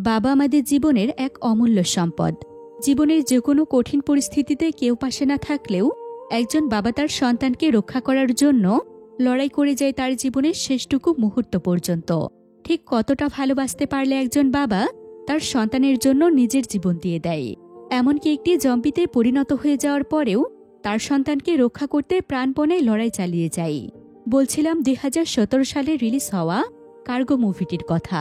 বাবা আমাদের জীবনের এক অমূল্য সম্পদ। জীবনের যে কোনো কঠিন পরিস্থিতিতে কেউ পাশে না থাকলেও একজন বাবা তার সন্তানকে রক্ষা করার জন্য লড়াই করে যায় তার জীবনের শেষটুকু মুহূর্ত পর্যন্ত। ঠিক কতটা ভালোবাসতে পারলে একজন বাবা তার সন্তানের জন্য নিজের জীবন দিয়ে দেয়, এমনকি একটি জম্বিতে পরিণত হয়ে যাওয়ার পরেও তার সন্তানকে রক্ষা করতে প্রাণপণে লড়াই চালিয়ে যায়। বলছিলাম 2017 সালে রিলিজ হওয়া কার্গো মুভিটির কথা।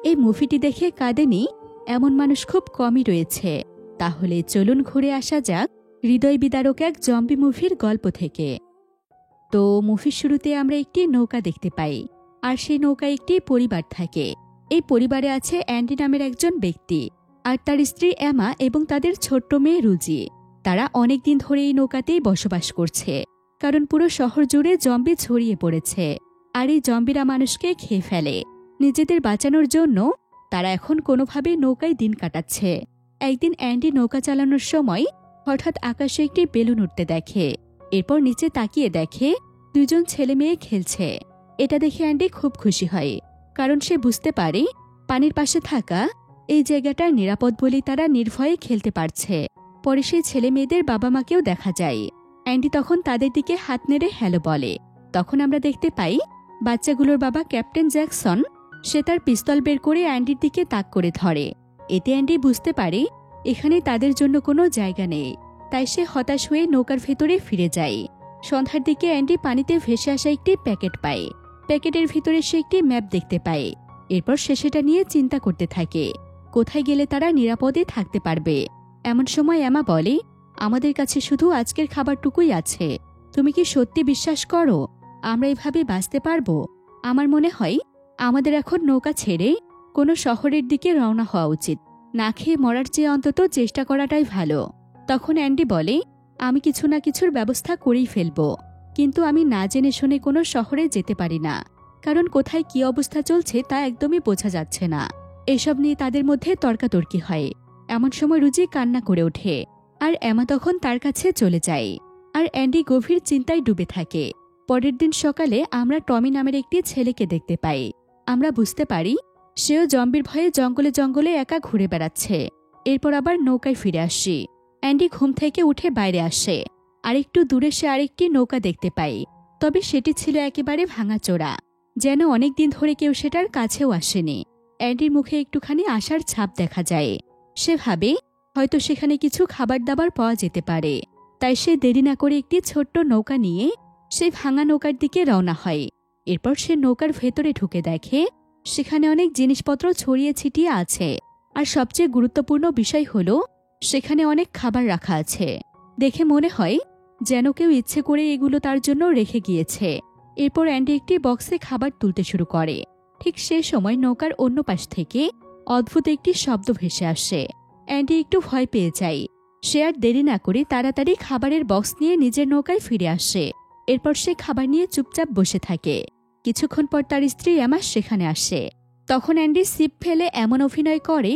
এই মুভিটি দেখে কাঁদেনি এমন মানুষ খুব কমই রয়েছে। তাহলে চলুন ঘুরে আসা যাক হৃদয় বিদারক এক জম্বি মুভির গল্প থেকে। তো মুভির শুরুতে আমরা একটি নৌকা দেখতে পাই, আর সেই নৌকায় একটি পরিবার থাকে। এই পরিবারে আছে অ্যান্ডি নামের একজন ব্যক্তি আর তার স্ত্রী এমা এবং তাদের ছোট্ট মেয়ে রুজি। তারা অনেকদিন ধরে এই নৌকাতেই বসবাস করছে, কারণ পুরো শহর জুড়ে জম্বি ছড়িয়ে পড়েছে আর এই জম্বিরা মানুষকে খেয়ে ফেলে। নিজেদের বাঁচানোর জন্য তারা এখন কোনোভাবে নৌকায় দিন কাটাচ্ছে। একদিন অ্যান্ডি নৌকা চালানোর সময় হঠাৎ আকাশে একটি বেলুন উঠতে দেখে। এরপর নিচে তাকিয়ে দেখে দুজন ছেলে মেয়ে খেলছে। এটা দেখে অ্যান্ডি খুব খুশি হয়, কারণ সে বুঝতে পারে পানির পাশে থাকা এই জায়গাটা নিরাপদ বলেই তারা নির্ভয়ে খেলতে পারছে। পরে সেই ছেলে মেয়েদের বাবা মাকেও দেখা যায়। অ্যান্ডি তখন তাদের দিকে হাত নেড়ে হ্যালো বলে। তখন আমরা দেখতে পাই বাচ্চাগুলোর বাবা ক্যাপ্টেন জ্যাকসন, সে তার পিস্তল বের করে অ্যান্ডির দিকে তাক করে ধরে। এতে অ্যান্ডি বুঝতে পারে এখানে তাদের জন্য কোনো জায়গা নেই, তাই সে হতাশ হয়ে নৌকার ভেতরে ফিরে যায়। সন্ধ্যার দিকে অ্যান্ডি পানিতে ভেসে আসা একটি প্যাকেট পায়। প্যাকেটের ভিতরে সে একটি ম্যাপ দেখতে পায়। এরপর সে সেটা নিয়ে চিন্তা করতে থাকে কোথায় গেলে তারা নিরাপদে থাকতে পারবে। এমন সময় এমা বলে, আমাদের কাছে শুধু আজকের খাবারটুকুই আছে। তুমি কি সত্যি বিশ্বাস করো আমরা এভাবে বাঁচতে পারবো? আমার মনে হয় আমাদের এখন নৌকা ছেড়ে কোনো শহরের দিকে রওনা হওয়া উচিত। না খেয়ে মরার চেয়ে অন্তত চেষ্টা করাটাই ভালো। তখন অ্যান্ডি বলে, আমি কিছু না কিছুর ব্যবস্থা করেই ফেলবো, কিন্তু আমি না জেনে শুনে কোনো শহরে যেতে পারি না, কারণ কোথায় কি অবস্থা চলছে তা একদমই বোঝা যাচ্ছে না। এসব নিয়ে তাদের মধ্যে তর্কাতর্কি হয়। এমন সময় রুজি কান্না করে ওঠে আর এমা তখন তার কাছে চলে যায়। আর অ্যান্ডি গভীর চিন্তায় ডুবে থাকে। পরের দিন সকালে আমরা টমি নামের একটি ছেলেকে দেখতে পাই। আমরা বুঝতে পারি সেও জম্বির ভয়ে জঙ্গলে জঙ্গলে একা ঘুরে বেড়াচ্ছে। এরপর আবার নৌকায় ফিরে আসি। অ্যান্ডি ঘুম থেকে উঠে বাইরে আসে, আর একটু দূরে সে আরেকটি নৌকা দেখতে পাই। তবে সেটি ছিল একেবারে ভাঙাচোরা, যেন অনেকদিন ধরে কেউ সেটার কাছেও আসেনি। অ্যান্ডির মুখে একটুখানি আশার ছাপ দেখা যায়। সে ভাবে হয়তো সেখানে কিছু খাবার দাবার পাওয়া যেতে পারে। তাই সে দেরি না করে একটি ছোট্ট নৌকা নিয়ে সেই ভাঙা নৌকার দিকে রওনা হয়। এরপর সে নৌকার ভেতরে ঢুকে দেখে সেখানে অনেক জিনিসপত্র ছড়িয়ে ছিটিয়ে আছে, আর সবচেয়ে গুরুত্বপূর্ণ বিষয় হলো সেখানে অনেক খাবার রাখা আছে। দেখে মনে হয় যেন কেউ ইচ্ছে করে এগুলো তার জন্য রেখে গিয়েছে। এরপর অ্যান্ডি একটি বক্সে খাবার তুলতে শুরু করে। ঠিক সে সময় নৌকার অন্য পাশ থেকে অদ্ভুত একটি শব্দ ভেসে আসে। অ্যান্ডি একটু ভয় পেয়ে যায়। সে আর দেরি না করে তাড়াতাড়ি খাবারের বক্স নিয়ে নিজের নৌকায় ফিরে আসে। এরপর সে খাবার নিয়ে চুপচাপ বসে থাকে। কিছুক্ষণ পর তার স্ত্রী এমা সেখানে আসে। তখন অ্যান্ডি ছিপ ফেলে এমন অভিনয় করে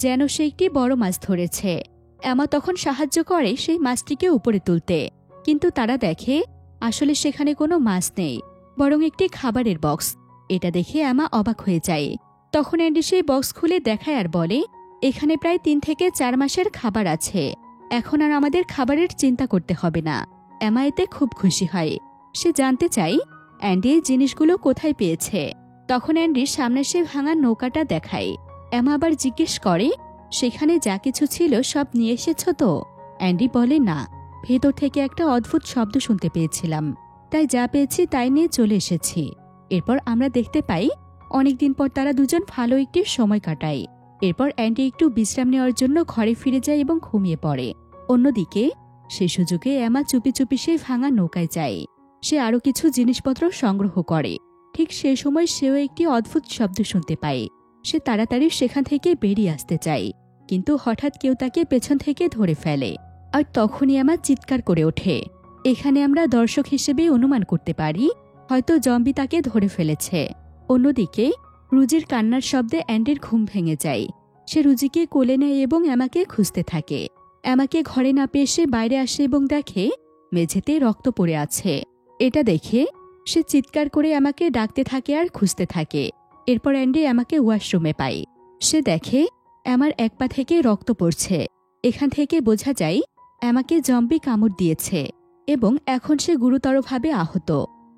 যেন সে একটি বড় মাছ ধরেছে। এমা তখন সাহায্য করে সেই মাছটিকে উপরে তুলতে, কিন্তু তারা দেখে আসলে সেখানে কোনো মাছ নেই, বরং একটি খাবারের বক্স। এটা দেখে এমা অবাক হয়ে যায়। তখন অ্যান্ডি সেই বক্স খুলে দেখায় আর বলে, এখানে প্রায় 3 থেকে 4 মাসের খাবার আছে। এখন আর আমাদের খাবারের চিন্তা করতে হবে না। এমা এতে খুব খুশি হয়। সে জানতে চায় অ্যান্ডি এই জিনিসগুলো কোথায় পেয়েছে। তখন অ্যান্ডির সামনে সে ভাঙা নৌকাটা দেখায়। এমা আবার জিজ্ঞেস করে, সেখানে যা কিছু ছিল সব নিয়ে এসেছ তো? অ্যান্ডি বলে, না, ভেতর থেকে একটা অদ্ভুত শব্দ শুনতে পেয়েছিলাম, তাই যা পেয়েছি তাই নিয়ে চলে এসেছি। এরপর আমরা দেখতে পাই অনেকদিন পর তারা দুজন ভালো একটি সময় কাটায়। এরপর অ্যান্ডি একটু বিশ্রাম নেওয়ার জন্য ঘরে ফিরে যায় এবং ঘুমিয়ে পড়ে। অন্যদিকে সে সুযোগে এমা চুপি চুপি সেই ভাঙা নৌকায় যায়। সে আরও কিছু জিনিসপত্র সংগ্রহ করে। ঠিক সে সময় সেও একটি অদ্ভুত শব্দ শুনতে পায়। সে তাড়াতাড়ি সেখান থেকে বেরিয়ে আসতে চায়, কিন্তু হঠাৎ কেউ তাকে পেছন থেকে ধরে ফেলে। আর তখনই এমা চিৎকার করে ওঠে। এখানে আমরা দর্শক হিসেবে অনুমান করতে পারি হয়তো জম্বি তাকে ধরে ফেলেছে। অন্যদিকে রুজির কান্নার শব্দে অ্যান্ডির ঘুম ভেঙে যায়। সে রুজিকে কোলে নেয় এবং এমাকে খুঁজতে থাকে। এমাকে ঘরে না পেয়ে সে বাইরে আসে এবং দেখে মেঝেতে রক্ত পড়ে আছে। এটা দেখে সে চিৎকার করে এমাকে ডাকতে থাকে আর খুঁজতে থাকে। এরপর অ্যান্ডি এমাকে ওয়াশরুমে পায়। সে দেখে এমার এক পা থেকে রক্ত পড়ছে। এখান থেকে বোঝা যায় এমাকে জম্বি কামড় দিয়েছে এবং এখন সে গুরুতরভাবে আহত।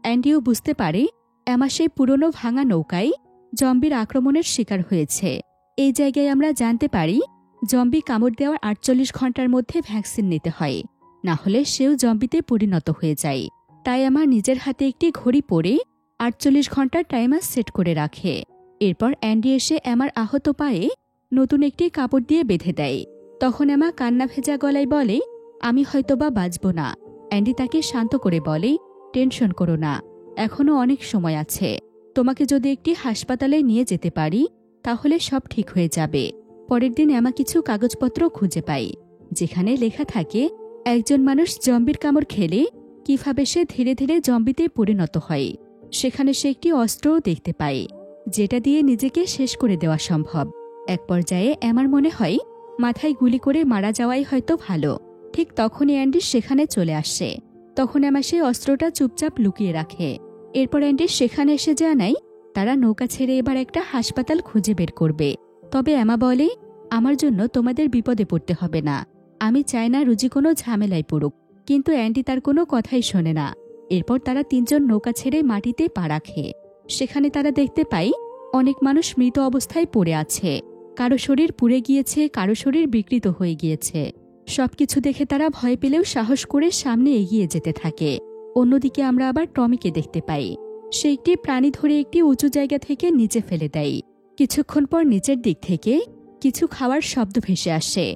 অ্যান্ডিও বুঝতে পারে এমা সেই পুরনো ভাঙা নৌকায় জম্বির আক্রমণের শিকার হয়েছে। এই জায়গায় আমরা জানতে পারি জম্বি কামড় দেওয়ার ৪৮ ঘন্টার মধ্যে ভ্যাকসিন নিতে হয়, না হলে সেও জম্বিতে পরিণত হয়ে যায়। তাই আমার নিজের হাতে একটি ঘড়ি পরে ৪৮ ঘন্টার টাইমার সেট করে রাখে। এরপর অ্যান্ডি এসে এমার আহত পায়ে নতুন একটি কাপড় দিয়ে বেঁধে দেয়। তখন এমা কান্না ভেজা গলায় বলে, আমি হয়তোবা বাঁচব না। অ্যান্ডি তাকে শান্ত করে বলে, টেনশন করো না, এখনও অনেক সময় আছে। তোমাকে যদি একটি হাসপাতালে নিয়ে যেতে পারি তাহলে সব ঠিক হয়ে যাবে। পরের দিন এমা কিছু কাগজপত্র খুঁজে পাই, যেখানে লেখা থাকে একজন মানুষ জম্বির কামড় খেলে কিভাবে সে ধীরে ধীরে জম্বিতে পরিণত হয়। সেখানে সে একটি অস্ত্রও দেখতে পায়, যেটা দিয়ে নিজেকে শেষ করে দেওয়া সম্ভব। এক পর্যায়ে এমার মনে হয় মাথায় গুলি করে মারা যাওয়াই হয়তো ভালো। ঠিক তখনই অ্যান্ডি সেখানে চলে আসে। তখন এমা সেই অস্ত্রটা চুপচাপ লুকিয়ে রাখে। এরপর অ্যান্ডি সেখানে এসে জানায় তারা নৌকা ছেড়ে এবার একটা হাসপাতাল খুঁজে বের করবে। তবে এমা বলে, আমার জন্য তোমাদের বিপদে পড়তে হবে না, আমি চাই না রুজি কোনো ঝামেলায় পড়ুক। কিন্তু অ্যান্ডি তার কোনো কথাই শোনে না। এরপর তারা তিনজন নৌকা ছেড়ে মাটিতে পা রাখে। সেখানে তারা দেখতে পায় অনেক মানুষ মৃত অবস্থায় পড়ে আছে। কারো শরীর পুড়ে গিয়েছে, কারো শরীর বিকৃত হয়ে গিয়েছে। সবকিছু দেখে তারা ভয় পেলেও সাহস করে সামনে এগিয়ে যেতে থাকে। অন্যদিকে আমরা আবার টমিকে দেখতে পাই। সে একটি প্রাণী ধরে একটি উঁচু জায়গা থেকে নিচে ফেলে দেয়। কিছুক্ষণ পর নিচের দিক থেকে কিছু খাওয়ার শব্দ ভেসে আসে।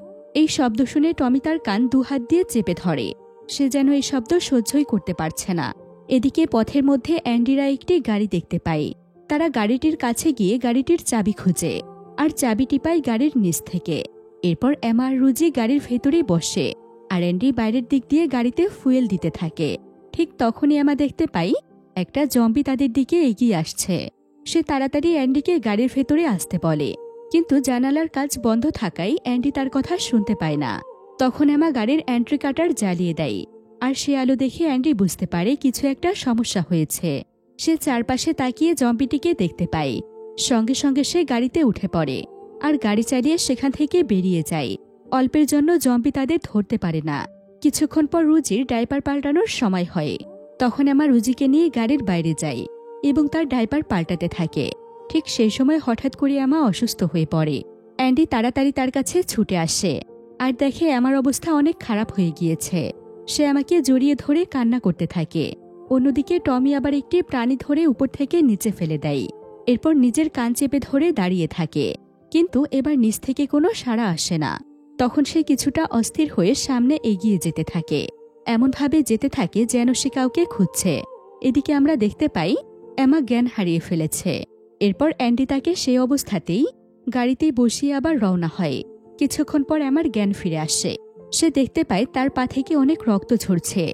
এই শব্দ শুনে টমি তার কান দুহাত দিয়ে চেপে ধরে। সে যেন এই শব্দ সহ্যই করতে পারছে না। এদিকে পথের মধ্যে অ্যান্ডিরা একটি গাড়ি দেখতে পায়। তারা গাড়িটির কাছে গিয়ে গাড়িটির চাবি খুঁজে, আর চাবিটি পায় গাড়ির নিচ থেকে। এরপর এমা আর রুজি গাড়ির ভেতরেই বসে, আর অ্যান্ডি বাইরের দিক দিয়ে গাড়িতে ফুয়েল দিতে থাকে। ঠিক তখনই এমা দেখতে পাই একটা জম্বি তাদের দিকে এগিয়ে আসছে। সে তাড়াতাড়ি অ্যান্ডিকে গাড়ির ভেতরে আসতে বলে, কিন্তু জানালার কাজ বন্ধ থাকায় অ্যান্ডি তার কথা শুনতে পায় না। তখন এমা গাড়ির এন্ট্রি কাটার জ্বালিয়ে দেয়, আর সে আলো দেখে অ্যান্ডি বুঝতে পারে কিছু একটা সমস্যা হয়েছে। সে চারপাশে তাকিয়ে জম্বিটিকে দেখতে পায়। সঙ্গে সঙ্গে সে গাড়িতে উঠে পড়ে আর গাড়ি চালিয়ে সেখান থেকে বেরিয়ে যায়। অল্পের জন্য জম্বি তাদের ধরতে পারে না। কিছুক্ষণ পর রুজির ডাইপার পাল্টানোর সময় হয়। তখন আমার রুজিকে নিয়ে গাড়ির বাইরে যায় এবং তার ডাইপার পাল্টাতে থাকে। ঠিক সেই সময় হঠাৎ করে আমা অসুস্থ হয়ে পড়ে। অ্যান্ডি তাড়াতাড়ি তার কাছে ছুটে আসে আর দেখে আমার অবস্থা অনেক খারাপ হয়ে গিয়েছে। সে আমাকে জড়িয়ে ধরে কান্না করতে থাকে। অন্যদিকে টমি আবার একটি প্রাণী ধরে উপর থেকে নিচে ফেলে দেয়। এরপর নিজের কান চেপে ধরে দাঁড়িয়ে থাকে, কিন্তু এবার নিচ থেকে কোনো সাড়া আসে না। তখন সে কিছুটা অস্থির হয়ে সামনে এগিয়ে যেতে থাকে, এমনভাবে যেতে থাকে যেন সে কাউকে খুঁজছে। এদিকে আমরা দেখতে পাই এমা জ্ঞান হারিয়ে ফেলেছে। এরপর অ্যান্ডি তাকে সেই অবস্থাতেই গাড়িতে বসিয়ে আবার রওনা হয়। কিছুক্ষণ পর আমার জ্ঞান ফিরে আসে। সে দেখতে পায় তার পা থেকে অনেক রক্ত ঝরছে।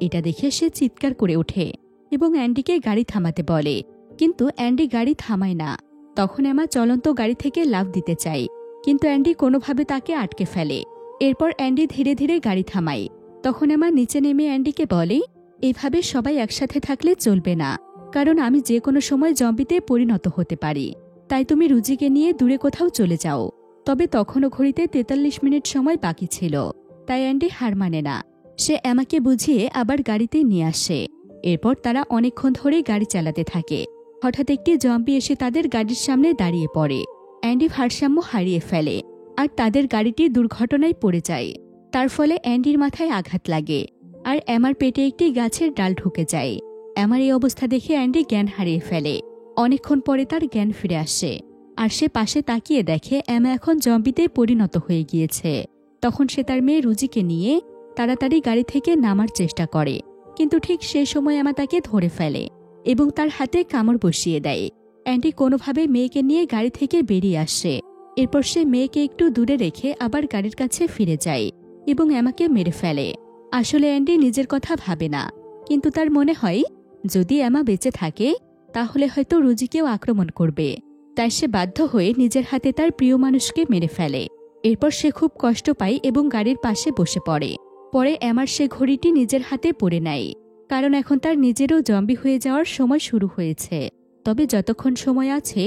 এটা দেখে সে চিৎকার করে ওঠে এবং অ্যান্ডিকে গাড়ি থামাতে বলে, কিন্তু অ্যান্ডি গাড়ি থামায় না। তখন এমা চলন্ত গাড়ি থেকে লাফ দিতে চায়, কিন্তু অ্যান্ডি কোনোভাবে তাকে আটকে ফেলে। এরপর অ্যান্ডি ধীরে ধীরে গাড়ি থামায়। তখন এমা নিচে নেমে অ্যান্ডিকে বলে, এভাবে সবাই একসাথে থাকলে চলবে না, কারণ আমি যে কোনো সময় জম্বিতে পরিণত হতে পারি। তাই তুমি রুজিকে নিয়ে দূরে কোথাও চলে যাও। তবে তখনও ঘড়িতে 43 মিনিট সময় বাকি ছিল। তাই অ্যান্ডি হার মানে না। সে এমাকে বুঝিয়ে আবার গাড়িতে নিয়ে আসে। এরপর তারা অনেকক্ষণ ধরে গাড়ি চালাতে থাকে। হঠাৎ একটি জম্বি এসে তাদের গাড়ির সামনে দাঁড়িয়ে পড়ে। অ্যান্ডি ভারসাম্য হারিয়ে ফেলে আর তাদের গাড়িটি দুর্ঘটনায় পড়ে যায়। তার ফলে অ্যান্ডির মাথায় আঘাত লাগে আর এমার পেটে একটি গাছের ডাল ঢুকে যায়। এমার এই অবস্থা দেখে অ্যান্ডি জ্ঞান হারিয়ে ফেলে। অনেকক্ষণ পরে তার জ্ঞান ফিরে আসে আর সে পাশে তাকিয়ে দেখে এমা এখন জম্বিতে পরিণত হয়ে গিয়েছে। তখন সে তার মেয়ে রুজিকে নিয়ে তাড়াতাড়ি গাড়ি থেকে নামার চেষ্টা করে, কিন্তু ঠিক সেই সময় এমা তাকে ধরে ফেলে এবং তার হাতে কামড় বসিয়ে দেয়। অ্যান্ডি কোনোভাবে মেয়েকে নিয়ে গাড়ি থেকে বেরিয়ে আসে। এরপর সে মেয়েকে একটু দূরে রেখে আবার গাড়ির কাছে ফিরে যায় এবং এমাকে মেরে ফেলে। আসলে অ্যান্ডি নিজের কথা ভাবে না, কিন্তু তার মনে হয় যদি এমা বেঁচে থাকে তাহলে হয়তো রুজিকেও আক্রমণ করবে। তাই সে বাধ্য হয়ে নিজের হাতে তার প্রিয় মানুষকে মেরে ফেলে। এরপর সে খুব কষ্ট পায় এবং গাড়ির পাশে বসে পড়ে। পরে এমার সে ঘড়িটি নিজের হাতে পরে নেয়, কারণ এখন তার নিজেরও জম্বি হয়ে যাওয়ার সময় শুরু হয়েছে। তবে যতক্ষণ সময় আছে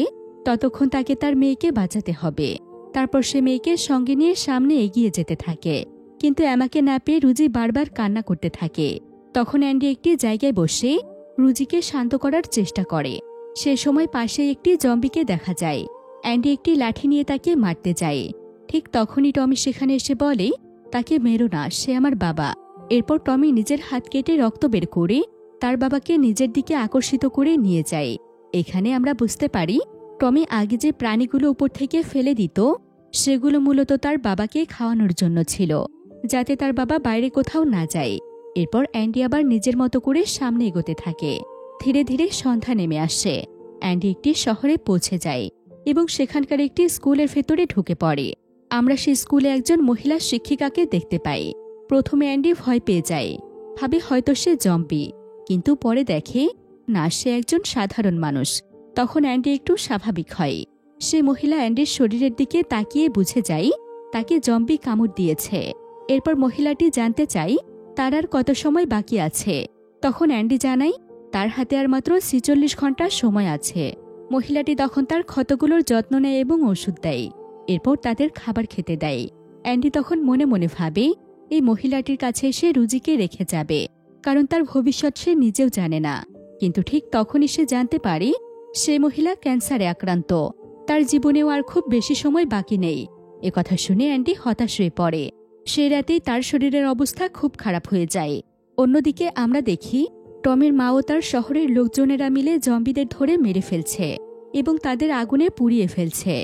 ততক্ষণ তাকে তার মেয়েকে বাঁচাতে হবে। তারপর সে মেয়েকে সঙ্গে নিয়ে সামনে এগিয়ে যেতে থাকে, কিন্তু এমাকে না পেয়ে রুজি বারবার কান্না করতে থাকে। তখন অ্যান্ডি একটি জায়গায় বসে রুজিকে শান্ত করার চেষ্টা করে। সে সময় পাশে একটি জম্বিকে দেখা যায়। অ্যান্ডি একটি লাঠি নিয়ে তাকে মারতে যায়। ঠিক তখনই টমি সেখানে এসে বলে, তাকে মেরো না, সে আমার বাবা। এরপর টমি নিজের হাত কেটে রক্ত বের করে তার বাবাকে নিজের দিকে আকর্ষিত করে নিয়ে যায়। এখানে আমরা বুঝতে পারি টমি আগে যে প্রাণীগুলো উপর থেকে ফেলে দিত সেগুলো মূলত তার বাবাকে খাওয়ানোর জন্য ছিল, যাতে তার বাবা বাইরে কোথাও না যায়। এরপর অ্যান্ডি আবার নিজের মতো করে সামনে এগোতে থাকে। ধীরে ধীরে সন্ধ্যা নেমে আসে। অ্যান্ডি একটি শহরে পৌঁছে যায় এবং সেখানকার একটি স্কুলের ভেতরে ঢুকে পড়ে। আমরা সেই স্কুলে একজন মহিলা শিক্ষিকাকে দেখতে পাই। প্রথমে অ্যান্ডি ভয় পেয়ে যায়, ভাবে হয়তো সে জম্বি, কিন্তু পরে দেখে না, সে একজন সাধারণ মানুষ। তখন অ্যান্ডি একটু স্বাভাবিক হয়। সে মহিলা অ্যান্ডির শরীরের দিকে তাকিয়ে বুঝে যায় তাকে জম্বি কামড় দিয়েছে। এরপর মহিলাটি জানতে চায় তার আর কত সময় বাকি আছে। তখন অ্যান্ডি জানায় তার হাতে আর মাত্র ৪৬ ঘন্টা সময় আছে। মহিলাটি তখন তার ক্ষতগুলোর যত্ন নেয় এবং ওষুধ দেয়। এরপর তাদের খাবার খেতে দেয়। অ্যান্ডি তখন মনে মনে ভাবে এই মহিলাটির কাছে সে রুজিকে রেখে যাবে, কারণ তার ভবিষ্যৎ সে নিজেও জানে না। কিন্তু ঠিক তখনই সে জানতে পারে সে মহিলা ক্যান্সারে আক্রান্ত। তার জীবনেও আর খুব বেশি সময় বাকি নেই। একথা শুনে অ্যান্ডি হতাশ হয়ে পড়ে। সে রাতেই তার শরীরের অবস্থা খুব খারাপ হয়ে যায়। অন্যদিকে আমরা দেখি টমির মা ও তার শহরের লোকজনেরা মিলে জম্বিদের ধরে মেরে ফেলছে এবং তাদের আগুনে পুড়িয়ে ফেলছে।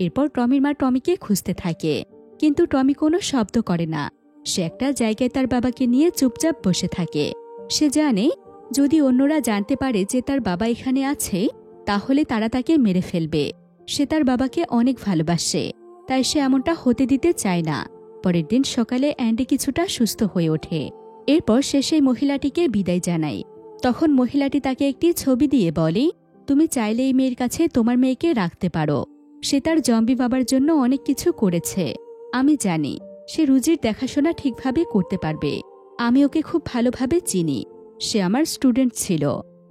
এরপর টমির মা টমিকে খুঁজতে থাকে, কিন্তু টমি কোনো শব্দ করে না। সে একটা জায়গায় তার বাবাকে নিয়ে চুপচাপ বসে থাকে। সে জানে যদি অন্যরা জানতে পারে যে তার বাবা এখানে আছে তাহলে তারা তাকে মেরে ফেলবে। সে তার বাবাকে অনেক ভালোবাসে, তাই সে এমনটা হতে দিতে চায় না। পরের দিন সকালে অ্যান্ডি কিছুটা সুস্থ হয়ে ওঠে। এরপর সে সেই মহিলাটিকে বিদায় জানায়। তখন মহিলাটি তাকে একটি ছবি দিয়ে বলে, তুমি চাইলে এই মেয়ের কাছে তোমার মেয়েকে রাখতে পারো। সে তার জম্বি বাবার জন্য অনেক কিছু করেছে। আমি জানি সে রুজির দেখাশোনা ঠিকভাবে করতে পারবে। আমি ওকে খুব ভালোভাবে চিনি, সে আমার স্টুডেন্ট ছিল।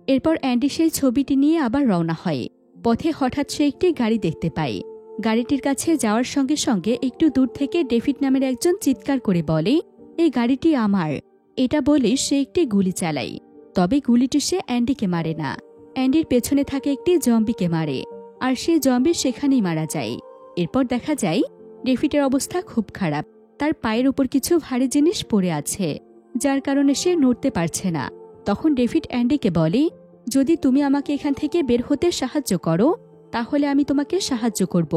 এরপর অ্যান্ডি সেই ছবিটি নিয়ে আবার রওনা হয়। পথে হঠাৎ সে একটি গাড়ি দেখতে পায়। গাড়িটির কাছে যাওয়ার সঙ্গে সঙ্গে একটু দূর থেকে ডেভিড নামের একজন চিৎকার করে বলে, এই গাড়িটি আমার। এটা বলে সে একটি গুলি চালায়। তবে গুলিটি সে অ্যান্ডিকে মারে না, অ্যান্ডির পেছনে থাকে একটি জম্বিকে মারে, আর সেই জম্বি সেখানেই মারা যায়। এরপর দেখা যায় ডেভিডের অবস্থা খুব খারাপ। তার পায়ের উপর কিছু ভারী জিনিস পড়ে আছে, যার কারণে সে নড়তে পারছে না। তখন ডেভিড অ্যান্ডিকে বলে, যদি তুমি আমাকে এখান থেকে বের হতে সাহায্য করো তাহলে আমি তোমাকে সাহায্য করব।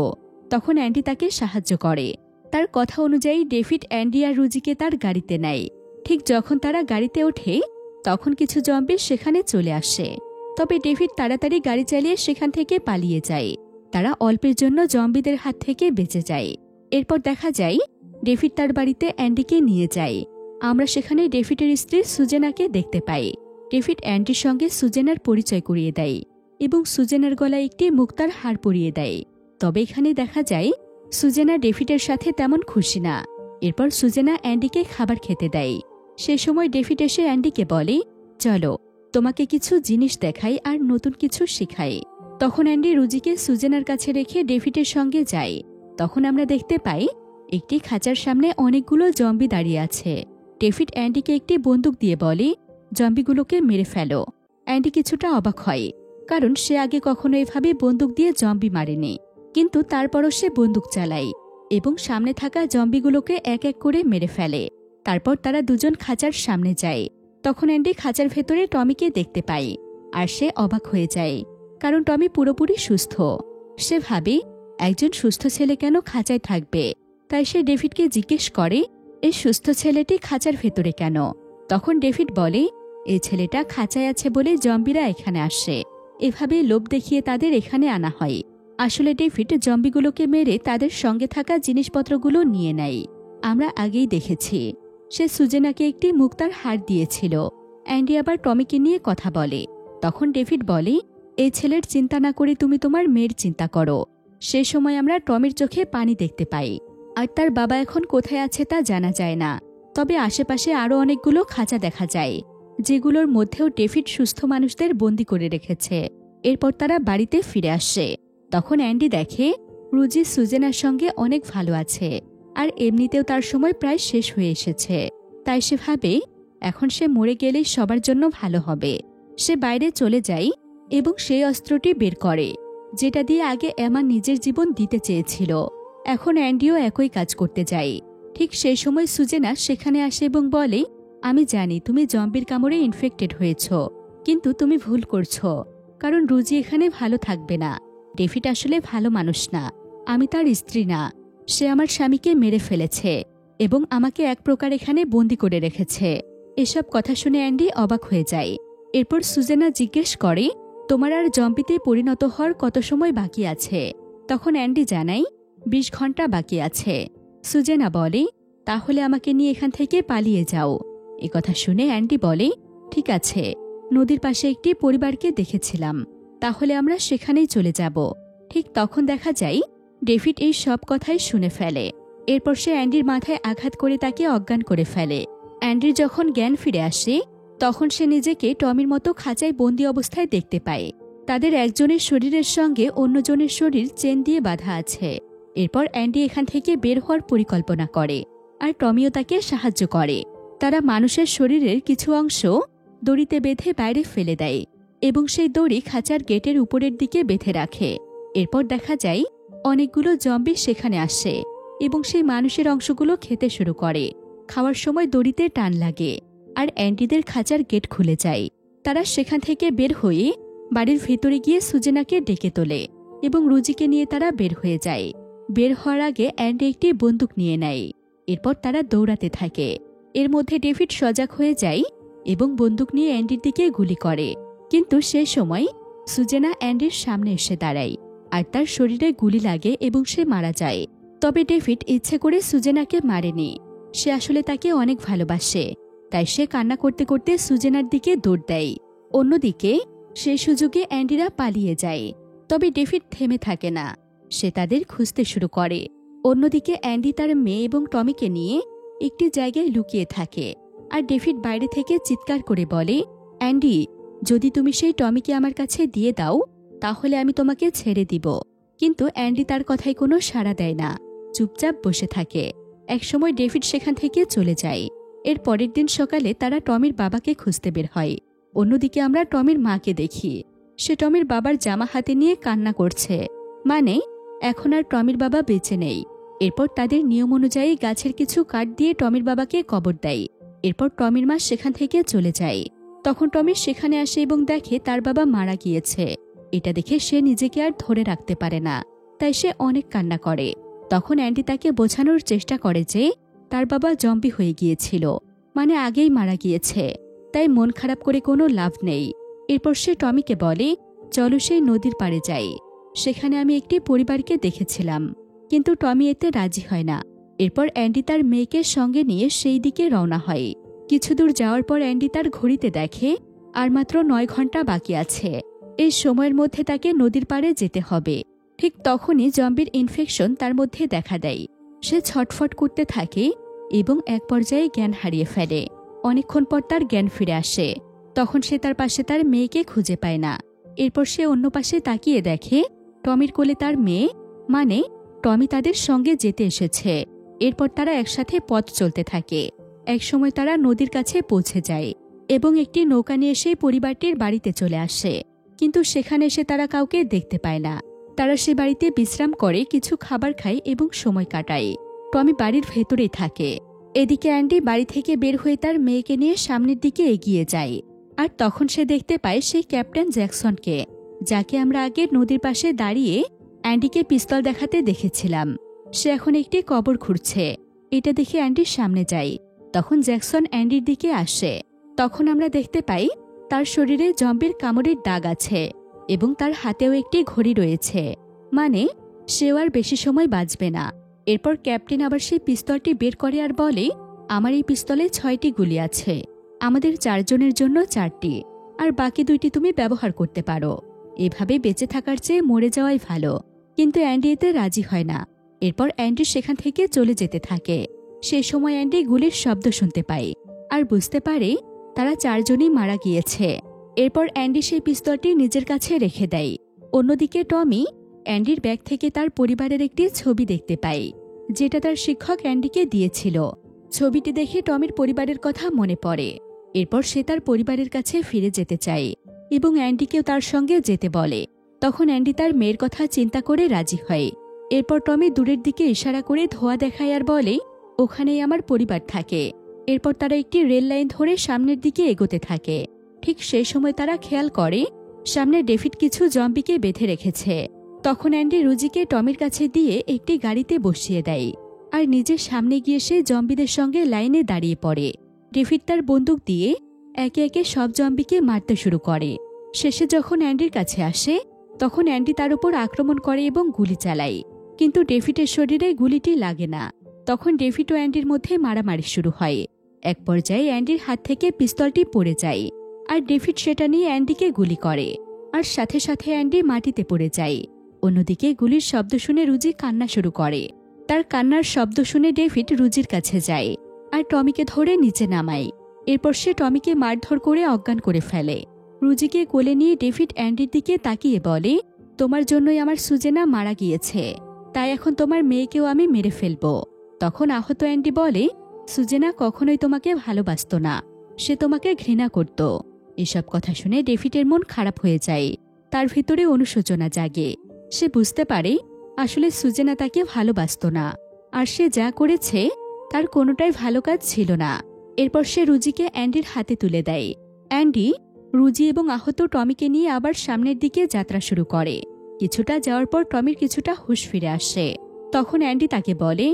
তখন অ্যান্ডি তাকে সাহায্য করে। তার কথা অনুযায়ী ডেভিড অ্যান্ডি আর রুজিকে তার গাড়িতে নেয়। ঠিক যখন তারা গাড়িতে ওঠে তখন কিছু জম্বি সেখানে চলে আসে। তবে ডেভিড তাড়াতাড়ি গাড়ি চালিয়ে সেখান থেকে পালিয়ে যায়। তারা অল্পের জন্য জম্বিদের হাত থেকে বেঁচে যায়। এরপর দেখা যায় ডেভিড তার বাড়িতে অ্যান্ডিকে নিয়ে যায়। আমরা সেখানে ডেভিডের স্ত্রী সুজেনাকে দেখতে পাই। ডেভিড অ্যান্ডির সঙ্গে সুজেনার পরিচয় করিয়ে দেয় এবং সুজেনার গলায় একটি মুক্তার হার পরিয়ে দেয়। তবে এখানে দেখা যায় সুজেনা ডেভিডের সাথে তেমন খুশি না। এরপর সুজেনা অ্যান্ডিকে খাবার খেতে দেয়। সে সময় ডেভিড এসে অ্যান্ডিকে বলে, চলো তোমাকে কিছু জিনিস দেখাই আর নতুন কিছু শেখাই। তখন অ্যান্ডি রুজিকে সুজেনার কাছে রেখে ডেভিডের সঙ্গে যায়। তখন আমরা দেখতে পাই একটি খাঁচার সামনে অনেকগুলো জম্বি দাঁড়িয়ে আছে। ডেভিড অ্যান্ডিকে একটি বন্দুক দিয়ে বলে, জম্বিগুলোকে মেরে ফেলো। অ্যান্ডি কিছুটা অবাক হয়, কারণ সে আগে কখনো এভাবে বন্দুক দিয়ে জম্বি মারেনি। কিন্তু তারপরও সে বন্দুক চালায় এবং সামনে থাকা জম্বিগুলোকে এক এক করে মেরে ফেলে। তারপর তারা দুজন খাঁচার সামনে যায়। তখন অ্যান্ডি খাঁচার ভেতরে টমিকে দেখতে পায়, আর সে অবাক হয়ে যায়, কারণ টমি পুরোপুরি সুস্থ। সে ভাবে একজন সুস্থ ছেলে কেন খাঁচায় থাকবে। তাই সে ডেভিডকে জিজ্ঞেস করে, এই সুস্থ ছেলেটি খাঁচার ভেতরে কেন? তখন ডেভিড বলে, এই ছেলেটা খাঁচায় আছে বলে জম্বিরা এখানে আসে। এভাবে লোভ দেখিয়ে তাদের এখানে আনা হয়। আসলে ডেভিড জম্বিগুলোকে মেরে তাদের সঙ্গে থাকা জিনিসপত্রগুলো নিয়ে নেয়। আমরা আগেই দেখেছি সে সুজেনাকে একটি মুক্তার হার দিয়েছিল। অ্যান্ডি আবার টমিকে নিয়ে কথা বলে। তখন ডেভিড বলে, এই ছেলের চিন্তা না করে তুমি তোমার মেয়ের চিন্তা করো। সে সময় আমরা টমির চোখে পানি দেখতে পাই। আর তার বাবা এখন কোথায় আছে তা জানা যায় না। তবে আশেপাশে আরও অনেকগুলো খাঁচা দেখা যায়, যেগুলোর মধ্যেও ডেভিড সুস্থ মানুষদের বন্দি করে রেখেছে। এরপর তারা বাড়িতে ফিরে আসে। তখন অ্যান্ডি দেখে রুজি সুজেনার সঙ্গে অনেক ভালো আছে, আর এমনিতেও তার সময় প্রায় শেষ হয়ে এসেছে। তাই সে ভাবে এখন সে মরে গেলেই সবার জন্য ভালো হবে। সে বাইরে চলে যায় এবং সেই অস্ত্রটি বের করে, যেটা দিয়ে আগে এমা নিজের জীবন দিতে চেয়েছিল। এখন অ্যান্ডিও একই কাজ করতে যায়। ঠিক সেই সময় সুজেনা সেখানে আসে এবং বলে, আমি জানি তুমি জম্বির কামড়ে ইনফেক্টেড হয়েছ, কিন্তু তুমি ভুল করছো, কারণ রুজি এখানে ভালো থাকবে না। ডেভিড আসলে ভালো মানুষ না, আমি তার স্ত্রী না। সে আমার স্বামীকে মেরে ফেলেছে এবং আমাকে এক প্রকার এখানে বন্দি করে রেখেছে। এসব কথা শুনে অ্যান্ডি অবাক হয়ে যায়। এরপর সুজেনা জিজ্ঞেস করে, তোমার আর জম্বিতে পরিণত হওয়ার কত সময় বাকি আছে? তখন অ্যান্ডি জানায় 20 ঘন্টা বাকি আছে। সুজেনা বলে, তাহলে আমাকে নিয়ে এখান থেকে পালিয়ে যাও। কথা শুনে অ্যান্ডি বলে, ঠিক আছে, নদীর পাশে একটি পরিবারকে দেখেছিলাম, তাহলে আমরা সেখানেই চলে যাব। ঠিক তখন দেখা যায় ডেভিড এই সব কথাই শুনে ফেলে। এরপর সে অ্যান্ডির মাথায় আঘাত করে তাকে অজ্ঞান করে ফেলে। অ্যান্ডির যখন জ্ঞান ফিরে আসে তখন সে নিজেকে টমির মতো খাঁচায় বন্দি অবস্থায় দেখতে পায়। তাদের একজনের শরীরের সঙ্গে অন্যজনের শরীর চেন দিয়ে বাঁধা আছে। এরপর অ্যান্ডি এখান থেকে বের হওয়ার পরিকল্পনা করে, আর টমিও তাকে সাহায্য করে। তারা মানুষের শরীরের কিছু অংশ দড়িতে বেঁধে বাইরে ফেলে দেয় এবং সেই দড়ি খাঁচার গেটের উপরের দিকে বেঁধে রাখে। এরপর দেখা যায় অনেকগুলো জম্বি সেখানে আসে এবং সেই মানুষের অংশগুলো খেতে শুরু করে। খাওয়ার সময় দড়িতে টান লাগে আর অ্যান্ডিদের খাঁচার গেট খুলে যায়। তারা সেখান থেকে বের হয়ে বাড়ির ভেতরে গিয়ে সুজেনাকে ডেকে তোলে এবং রুজিকে নিয়ে তারা বের হয়ে যায়। বের হওয়ার আগে অ্যান্ডি একটি বন্দুক নিয়ে নেয়। এরপর তারা দৌড়াতে থাকে। এর মধ্যে ডেভিড সজাগ হয়ে যায় এবং বন্দুক নিয়ে অ্যান্ডির দিকে গুলি করে, কিন্তু সেই সময় সুজেনা অ্যান্ডির সামনে এসে দাঁড়ায় আর তার শরীরে গুলি লাগে এবং সে মারা যায়। তবে ডেভিড ইচ্ছে করে সুজেনাকে মারেনি, সে আসলে তাকে অনেক ভালোবাসে। তাই সে কান্না করতে করতে সুজেনার দিকে দৌড় দেয়। অন্যদিকে সেই সুযোগে অ্যান্ডিরা পালিয়ে যায়, তবে ডেভিড থেমে থাকে না, সে তাদের খুঁজতে শুরু করে। অন্যদিকে অ্যান্ডি তার মেয়ে এবং টমিকে নিয়ে একটি জায়গায় লুকিয়ে থাকে, আর ডেভিড বাইরে থেকে চিৎকার করে বলে, অ্যান্ডি, যদি তুমি সেই টমিকে আমার কাছে দিয়ে দাও তাহলে আমি তোমাকে ছেড়ে দিব। কিন্তু অ্যান্ডি তার কথায় কোনো সাড়া দেয় না, চুপচাপ বসে থাকে। একসময় ডেভিড সেখান থেকে চলে যায়। এর পরের দিন সকালে তারা টমির বাবাকে খুঁজতে বের হয়। অন্যদিকে আমরা টমির মাকে দেখি, সে টমির বাবার জামা হাতে নিয়ে কান্না করছে, মানে এখন আর টমির বাবা বেঁচে নেই। এরপর তাদের নিয়ম অনুযায়ী গাছের কিছু কাঠ দিয়ে টমির বাবাকে কবর দেয়। এরপর টমির মা সেখান থেকে চলে যায়। তখন টমি সেখানে আসে এবং দেখে তার বাবা মারা গিয়েছে। এটা দেখে সে নিজেকে আর ধরে রাখতে পারে না, তাই সে অনেক কান্না করে। তখন অ্যান্ডি তাকে বোঝানোর চেষ্টা করে যে তার বাবা জম্বি হয়ে গিয়েছিল, মানে আগেই মারা গিয়েছে, তাই মন খারাপ করে কোনো লাভ নেই। এরপর সে টমিকে বলে, চলো সেই নদীর পাড়ে যাই, সেখানে আমি একটি পরিবারকে দেখেছিলাম। কিন্তু টমি এতে রাজি হয় না। এরপর অ্যান্ডি তার মেয়েকে সঙ্গে নিয়ে সেই দিকে রওনা হয়। কিছু দূর যাওয়ার পর অ্যান্ডি তার ঘড়িতে দেখে আর মাত্র 9 ঘন্টা বাকি আছে। এই সময়ের মধ্যে তাকে নদীর পাড়ে যেতে হবে। ঠিক তখনই জম্বির ইনফেকশন তার মধ্যে দেখা দেয়। সে ছটফট করতে থাকে এবং এক পর্যায়ে জ্ঞান হারিয়ে ফেলে। অনেকক্ষণ পর তার জ্ঞান ফিরে আসে। তখন সে তার পাশে তার মেয়েকে খুঁজে পায় না। এরপর সে অন্য পাশে তাকিয়ে দেখে টমির কোলে তার মেয়ে, মানে টমি তাদের সঙ্গে যেতে এসেছে। এরপর তারা একসাথে পথ চলতে থাকে। একসময় তারা নদীর কাছে পৌঁছে যায় এবং একটি নৌকা নিয়ে সেই পরিবারটির বাড়িতে চলে আসে। কিন্তু সেখানে এসে তারা কাউকে দেখতে পায় না। তারা সে বাড়িতে বিশ্রাম করে, কিছু খাবার খায় এবং সময় কাটায়। টমি বাড়ির ভেতরেই থাকে। এদিকে অ্যান্ডি বাড়ি থেকে বের হয়ে তার মেয়েকে নিয়ে সামনের দিকে এগিয়ে যায়। আর তখন সে দেখতে পায় সেই ক্যাপ্টেন জ্যাকসনকে, যাকে আমরা আগে নদীর পাশে দাঁড়িয়ে অ্যান্ডিকে পিস্তল দেখাতে দেখেছিলাম। সে এখন একটি কবর খুঁড়ছে। এটা দেখে অ্যান্ডির সামনে যায়। তখন জ্যাকসন অ্যান্ডির দিকে আসে। তখন আমরা দেখতে পাই তার শরীরে জম্বির কামড়ের দাগ আছে এবং তার হাতেও একটি ঘড়ি রয়েছে, মানে সেও আর বেশি সময় বাঁচবে না। এরপর ক্যাপ্টেন আবার সেই পিস্তলটি বের করে আর বলে, আমার এই পিস্তলে 6টি গুলি আছে, আমাদের 4 জনের জন্য 4টি, আর বাকি 2টি তুমি ব্যবহার করতে পারো। এভাবে বেঁচে থাকার চেয়ে মরে যাওয়াই ভালো। কিন্তু অ্যান্ডি এতে রাজি হয় না। এরপর অ্যান্ডি সেখান থেকে চলে যেতে থাকে। সে সময় অ্যান্ডি গুলির শব্দ শুনতে পায় আর বুঝতে পারে তারা 4 জনই মারা গিয়েছে। এরপর অ্যান্ডি সেই পিস্তলটি নিজের কাছে রেখে দেয়। অন্যদিকে টমি অ্যান্ডির ব্যাগ থেকে তার পরিবারের একটি ছবি দেখতে পায়, যেটা তার শিক্ষক অ্যান্ডিকে দিয়েছিল। ছবিটি দেখে টমির পরিবারের কথা মনে পড়ে। এরপর সে তার পরিবারের কাছে ফিরে যেতে চায় এবং অ্যান্ডিকেও তার সঙ্গে যেতে বলে। তখন অ্যান্ডি তার মেয়ের কথা চিন্তা করে রাজি হয়। এরপর টমি দূরের দিকে ইশারা করে ধোঁয়া দেখায় আর বলে, ওখানেই আমার পরিবার থাকে। এরপর তারা একটি রেল লাইন ধরে সামনের দিকে এগোতে থাকে। ঠিক সেই সময় তারা খেয়াল করে সামনে ডেভিড কিছু জম্বিকে বেঁধে রেখেছে। তখন অ্যান্ডি রুজিকে টমির কাছে দিয়ে একটি গাড়িতে বসিয়ে দেয় আর নিজের সামনে গিয়ে সে জম্বিদের সঙ্গে লাইনে দাঁড়িয়ে পড়ে। ডেভিড তার বন্দুক দিয়ে একে একে সব জম্বিকে মারতে শুরু করে। শেষে যখন অ্যান্ডির কাছে আসে তখন অ্যান্ডি তার উপর আক্রমণ করে এবং গুলি চালায়, কিন্তু ডেভিডের শরীরে গুলিটি লাগে না। তখন ডেভিড ও অ্যান্ডির মধ্যে মারামারি শুরু হয়। এক পর্যায়ে অ্যান্ডির হাত থেকে পিস্তলটি পড়ে যায় আর ডেভিড সেটা নিয়ে অ্যান্ডিকে গুলি করে, আর সাথে সাথে অ্যান্ডি মাটিতে পড়ে যায়। অন্যদিকে গুলির শব্দ শুনে রুজি কান্না শুরু করে। তার কান্নার শব্দ শুনে ডেভিড রুজির কাছে যায় আর টমিকে ধরে নিচে নামায়। এরপর সে টমিকে মারধর করে অজ্ঞান করে ফেলে। রুজিকে কোলে নিয়ে ডেভিড অ্যান্ডির দিকে তাকিয়ে বলে, তোমার জন্যই আমার সুজেনা মারা গিয়েছে, তাই এখন তোমার মেয়েকেও আমি মেরে ফেলব। তখন আহত অ্যান্ডি বলে, সুজেনা কখনোই তোমাকে ভালোবাসত না, সে তোমাকে ঘৃণা করত। এসব কথা শুনে ডেভিডের মন খারাপ হয়ে যায়। তার ভিতরে অনুশোচনা জাগে। সে বুঝতে পারে আসলে সুজেনা তাকে ভালোবাসত না, আর সে যা করেছে তার কোনোটাই ভালো কাজ ছিল না। এরপর সে রুজিকে অ্যান্ডির হাতে তুলে দেয়। অ্যান্ডি রুজি এবং আহত টমিকে নিয়ে আবার সামনের দিকে যাত্রা শুরু করে। কিছুটা যাওয়ার পর টমির কিছুটা হুঁশ ফিরে আসে। তখন অ্যান্ডি তাকে বলে,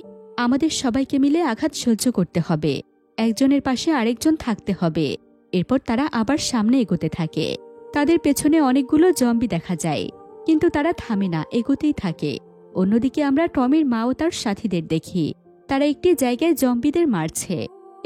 আমাদের সবাইকে মিলে আঘাত সহ্য করতে হবে, একজনের পাশে আরেকজন থাকতে হবে। এরপর তারা আবার সামনে এগোতে থাকে। তাদের পেছনে অনেকগুলো জম্বি দেখা যায়, কিন্তু তারা থামে না, এগোতেই থাকে। অন্যদিকে আমরা টমির মা ও তার সাথীদের দেখি, তারা একটি জায়গায় জম্বিদের মারছে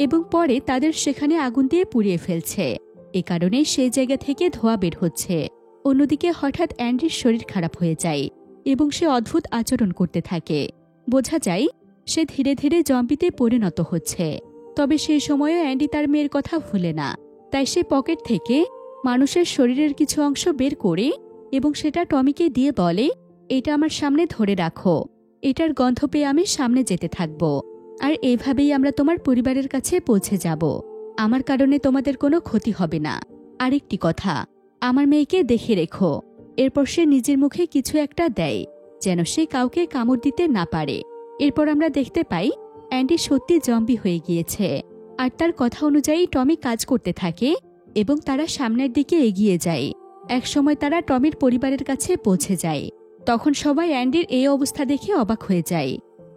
এবং পরে তাদের সেখানে আগুন দিয়ে পুড়িয়ে ফেলছে। এ কারণে সেই জায়গা থেকে ধোঁয়া বের হচ্ছে। অন্যদিকে হঠাৎ অ্যান্ডির শরীর খারাপ হয়ে যায় এবং সে অদ্ভুত আচরণ করতে থাকে। বোঝা যায় সে ধীরে ধীরে জম্বিতে পরিণত হচ্ছে। তবে সেই সময়ও অ্যান্ডি তার মেয়ের কথা ভুলে না, তাই সে পকেট থেকে মানুষের শরীরের কিছু অংশ বের করে এবং সেটা টমিকে দিয়ে বলে, এটা আমার সামনে ধরে রাখো, এটার গন্ধ পেয়ে আমি সামনে যেতে থাকব, আর এইভাবেই আমরা তোমার পরিবারের কাছে পৌঁছে যাব। আমার কারণে তোমাদের কোনো ক্ষতি হবে না। আরেকটি কথা, আমার মেয়েকে দেখে রেখো। এরপর সে নিজের মুখে কিছু একটা দেয় যেন সে কাউকে কামড় দিতে না পারে। এরপর আমরা দেখতে পাই অ্যান্ডি সত্যি জম্বি হয়ে গিয়েছে, আর তার কথা অনুযায়ী টমি কাজ করতে থাকে এবং তারা সামনের দিকে এগিয়ে যায়। একসময় তারা টমির পরিবারের কাছে পৌঁছে যায়। তখন সবাই অ্যান্ডির এই অবস্থা দেখে অবাক হয়ে যায়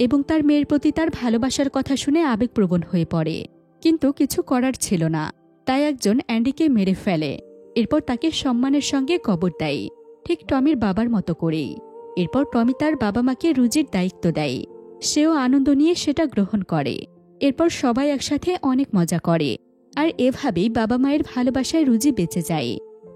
এবং তার মেয়ের প্রতি তার ভালোবাসার কথা শুনে আবেগপ্রবণ হয়ে পড়ে। কিন্তু কিছু করার ছিল না, তাই একজন অ্যান্ডিকে মেরে ফেলে। এরপর তাকে সম্মানের সঙ্গে কবর দেয়, ঠিক টমির বাবার মতো করেই। এরপর টমি তার বাবা মাকে রুজির দায়িত্ব দেয়। সেও আনন্দ নিয়ে সেটা গ্রহণ করে। এরপর সবাই একসাথে অনেক মজা করে, আর এভাবেই বাবা মায়ের ভালোবাসায় রুজি বেঁচে যায়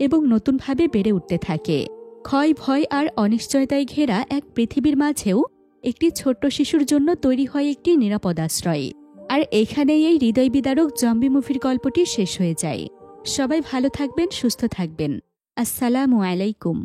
এবং নতুনভাবে বেড়ে উঠতে থাকে। ক্ষয়, ভয় আর অনিশ্চয়তায় ঘেরা এক পৃথিবীর মাঝেও একটি ছোট্ট শিশুর জন্য তৈরি হয় একটি নিরাপদ আশ্রয়। আর এখানেই এই হৃদয় বিদারক জম্বি মুভির গল্পটি শেষ হয়ে যায়। সবাই ভালো থাকবেন, সুস্থ থাকবেন। আসসালামু আলাইকুম।